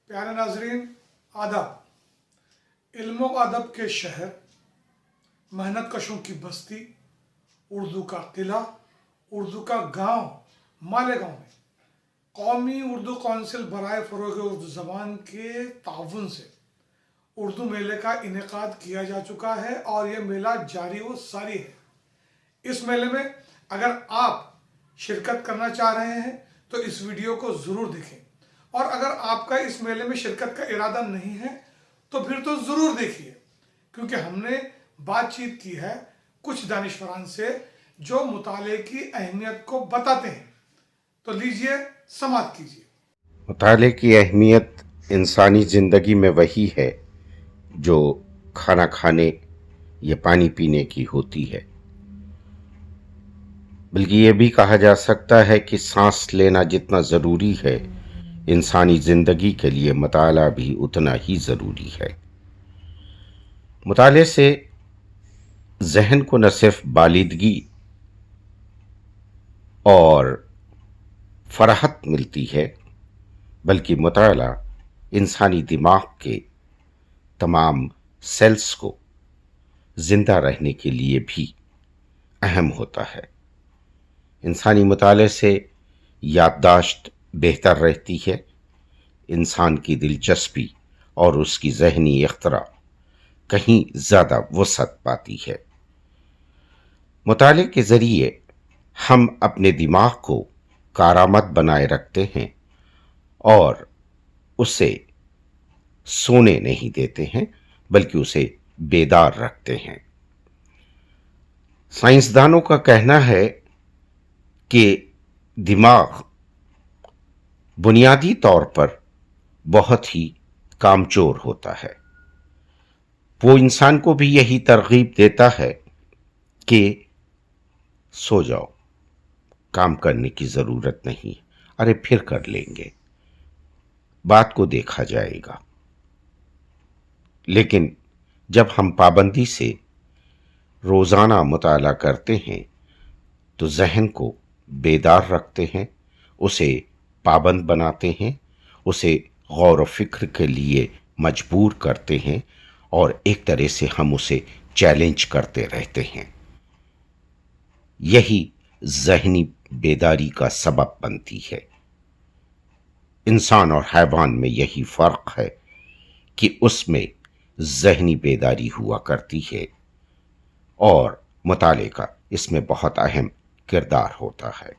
प्यारे नाजरीन, आदाब। इल्म व अदब के शहर, मेहनत कशों की बस्ती, उर्दू का किला, उर्दू का गांव मालेगांव में कौमी उर्दू कौंसिल बराए फ़रोग़ उर्दू ज़बान के ताउन से उर्दू मेले का इनेकाद किया जा चुका है और ये मेला जारी व सारी है। इस मेले में अगर आप शिरकत करना चाह रहे हैं तो इस वीडियो को ज़रूर देखें, और अगर आपका इस मेले में शिरकत का इरादा नहीं है तो फिर तो ज़रूर देखिए, क्योंकि हमने बातचीत की है कुछ दानिशवरान से जो मुताले की अहमियत को बताते हैं। तो लीजिए, समाअत कीजिए। मुताले की अहमियत इंसानी ज़िंदगी में वही है जो खाना खाने या पानी पीने की होती है। बल्कि ये भी कहा जा सकता है कि सांस लेना जितना ज़रूरी है, इंसानी ज़िंदगी के लिए मुताला भी उतना ही ज़रूरी है। मुताले से ज़हन को न सिर्फ बालिदगी और फराहत मिलती है, बल्कि मुताला इंसानी दिमाग के तमाम सेल्स को ज़िंदा रहने के लिए भी अहम होता है। इंसानी मुताले से याददाश्त बेहतर रहती है, इंसान की दिलचस्पी और उसकी ज़हनी इख्तरा कहीं ज़्यादा वसअत पाती है। मुताले के ज़रिए हम अपने दिमाग को कारामद बनाए रखते हैं और उसे सोने नहीं देते हैं, बल्कि उसे बेदार रखते हैं। साइंसदानों का कहना है कि दिमाग बुनियादी तौर पर बहुत ही कामचोर होता है। वो इंसान को भी यही तरगीब देता है कि सो जाओ, काम करने की ज़रूरत नहीं, अरे फिर कर लेंगे, बात को देखा जाएगा। लेकिन जब हम पाबंदी से रोज़ाना मुताला करते हैं तो ज़हन को बेदार रखते हैं, उसे पाबंद बनाते हैं, उसे गौर व फिक्र के लिए मजबूर करते हैं और एक तरह से हम उसे चैलेंज करते रहते हैं। यही ज़हनी बेदारी का सबब बनती है। इंसान और हैवान में यही फ़र्क है कि उसमें ज़हनी बेदारी हुआ करती है और मुताले का इसमें बहुत अहम किरदार होता है।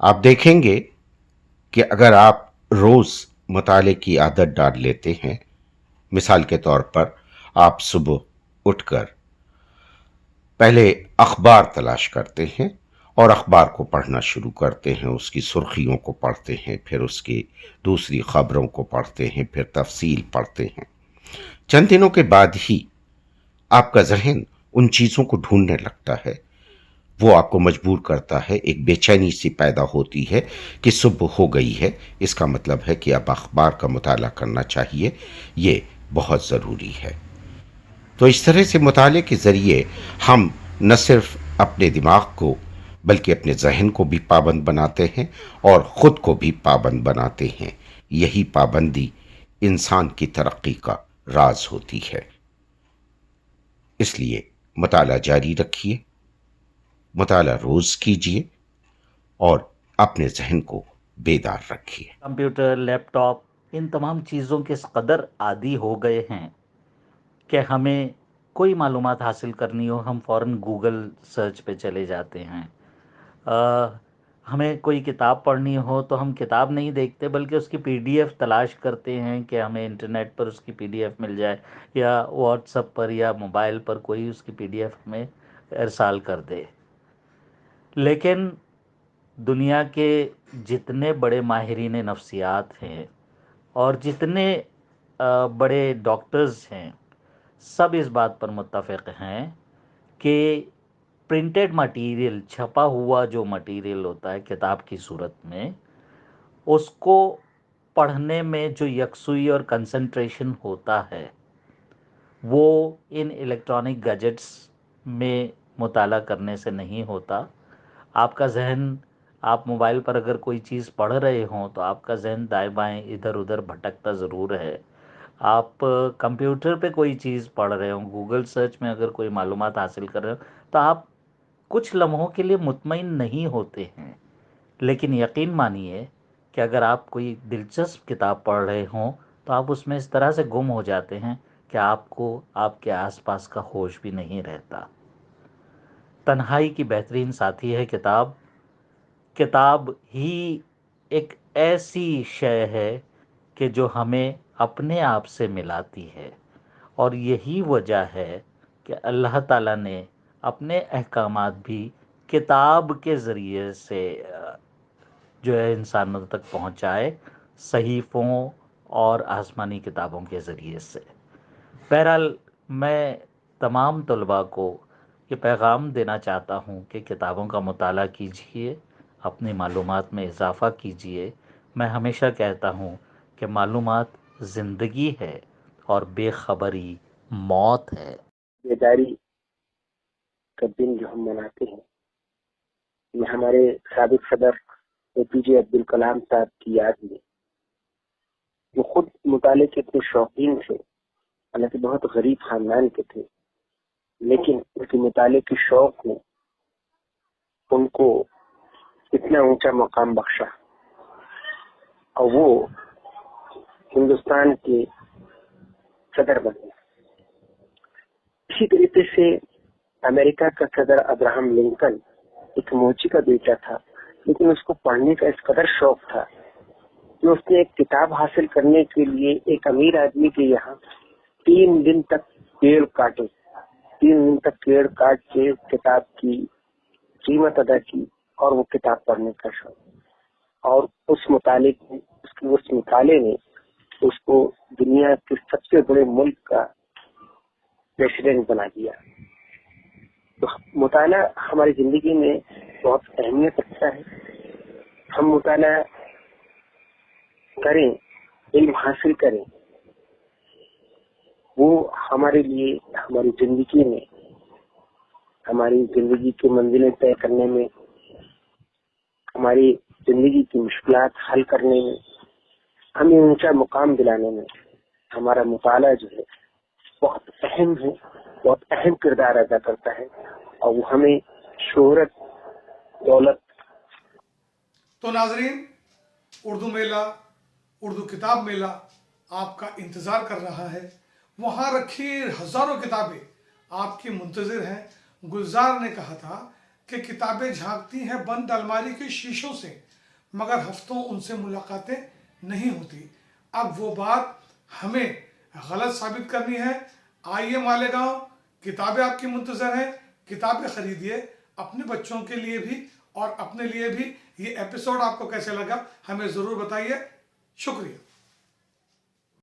आप देखेंगे कि अगर आप रोज़ मुताले की आदत डाल लेते हैं, मिसाल के तौर पर आप सुबह उठकर पहले अखबार तलाश करते हैं और अखबार को पढ़ना शुरू करते हैं, उसकी सुर्खियों को पढ़ते हैं, फिर उसकी दूसरी खबरों को पढ़ते हैं, फिर तफसील पढ़ते हैं। चंद दिनों के बाद ही आपका जहन उन चीज़ों को ढूंढने लगता है, वो आपको मजबूर करता है, एक बेचैनी सी पैदा होती है कि सुबह हो गई है, इसका मतलब है कि अब अखबार का मुताला करना चाहिए, ये बहुत ज़रूरी है। तो इस तरह से मुताले के ज़रिए हम न सिर्फ अपने दिमाग को बल्कि अपने जहन को भी पाबंद बनाते हैं और ख़ुद को भी पाबंद बनाते हैं। यही पाबंदी इंसान की तरक्की का राज होती है। इसलिए मुताला जारी रखिए, मुताला रोज़ कीजिए और अपने जहन को बेदार रखिए। कंप्यूटर, लैपटॉप, इन तमाम चीज़ों के इस कदर आदी हो गए हैं कि हमें कोई मालूमात हासिल करनी हो, हम फ़ौरन गूगल सर्च पे चले जाते हैं। हमें कोई किताब पढ़नी हो तो हम किताब नहीं देखते, बल्कि उसकी पीडीएफ तलाश करते हैं कि हमें इंटरनेट पर उसकी पीडीएफ मिल जाए, या व्हाट्सएप पर या मोबाइल पर कोई उसकी पीडीएफ हमें इरसाल कर दे। लेकिन दुनिया के जितने बड़े माहिरीन नफ्सियात हैं और जितने बड़े डॉक्टर्स हैं, सब इस बात पर मुत्तफ़िक़ हैं कि प्रिंटेड मटेरियल, छपा हुआ जो मटेरियल होता है किताब की सूरत में, उसको पढ़ने में जो यकसुई और कंसंट्रेशन होता है, वो इन इलेक्ट्रॉनिक गैजेट्स में मुताला करने से नहीं होता। आपका जहन آپ موبائل پر اگر کوئی چیز پڑھ رہے ہوں تو آپ کا ذہن دائیں بائیں ادھر ادھر بھٹکتا ضرور ہے. آپ کمپیوٹر پہ کوئی چیز پڑھ رہے ہوں، گوگل سرچ میں اگر کوئی معلومات حاصل کر رہے ہوں تو آپ کچھ لمحوں کے لیے مطمئن نہیں ہوتے ہیں. لیکن یقین مانیے کہ اگر آپ کوئی دلچسپ کتاب پڑھ رہے ہوں تو آپ اس میں اس طرح سے گم ہو جاتے ہیں کہ آپ کو آپ کے آس پاس کا ہوش بھی نہیں رہتا. تنہائی کی بہترین ساتھی ہے کتاب. کتاب ہی ایک ایسی شے ہے کہ جو ہمیں اپنے آپ سے ملاتی ہے، اور یہی وجہ ہے کہ اللہ تعالیٰ نے اپنے احکامات بھی کتاب کے ذریعے سے جو ہے انسانوں تک پہنچائے، صحیفوں اور آسمانی کتابوں کے ذریعے سے. بہرحال میں تمام طلباء کو یہ پیغام دینا چاہتا ہوں کہ کتابوں کا مطالعہ کیجیے، اپنی معلومات میں اضافہ کیجیے. میں ہمیشہ کہتا ہوں کہ معلومات زندگی ہے اور بے خبری موت ہے. بیداری کا دن جو ہم مناتے ہیں، یہ ہمارے سابق صدر APJ عبد الکلام صاحب کی یاد میں، وہ خود مطالعے کے اتنے شوقین تھے، حالانکہ بہت غریب خاندان کے تھے، لیکن ان کے مطالعے کے شوق نے ان کو اتنا اونچا مقام بخشا، اور وہ ہندوستان کے صدر بنے. اسی طریقے سے امریکہ کا صدر ابراہم لنکن ایک موچی کا بیٹا تھا، لیکن اس کو پڑھنے کا اس قدر شوق تھا کہ اس نے ایک کتاب حاصل کرنے کے لیے ایک امیر آدمی کے یہاں 3 دن تک پیڑ کاٹے، 3 دن تک پیڑ کاٹ کے کتاب کی قیمت ادا کی، اور وہ کتاب پڑھنے کا شوق. اور اس مطالعے نے اس کو دنیا کے سب سے بڑے ملک کا پریزیڈنٹ بنا دیا. تو مطالعہ ہماری زندگی میں بہت اہمیت رکھتا ہے. ہم مطالعہ کریں، علم حاصل کریں، وہ ہمارے لیے ہماری زندگی میں، ہماری زندگی کی منزلیں طے کرنے میں، ہماری زندگی کی مشکلات حل کرنے میں، ہمیں اونچا مقام دلانے میں ہمارا مطالعہ جو ہے بہت اہم ہے، بہت اہم کردار ادا کرتا ہے، اور وہ ہمیں شہرت، دولت. تو ناظرین، اردو میلہ، اردو کتاب میلہ آپ کا انتظار کر رہا ہے. وہاں رکھی ہزاروں کتابیں آپ کی منتظر ہیں. گلزار نے کہا تھا کہ کتابیں جھانکتی ہیں بند الماری کے شیشوں سے، مگر ہفتوں ان سے ملاقاتیں نہیں ہوتی. اب وہ بات ہمیں غلط ثابت کرنی ہے. آئیے مالیگاؤں، کتابیں آپ کی منتظر ہیں. کتابیں خریدیے، اپنے بچوں کے لیے بھی اور اپنے لیے بھی. یہ ایپیسوڈ آپ کو کیسے لگا ہمیں ضرور بتائیے. شکریہ.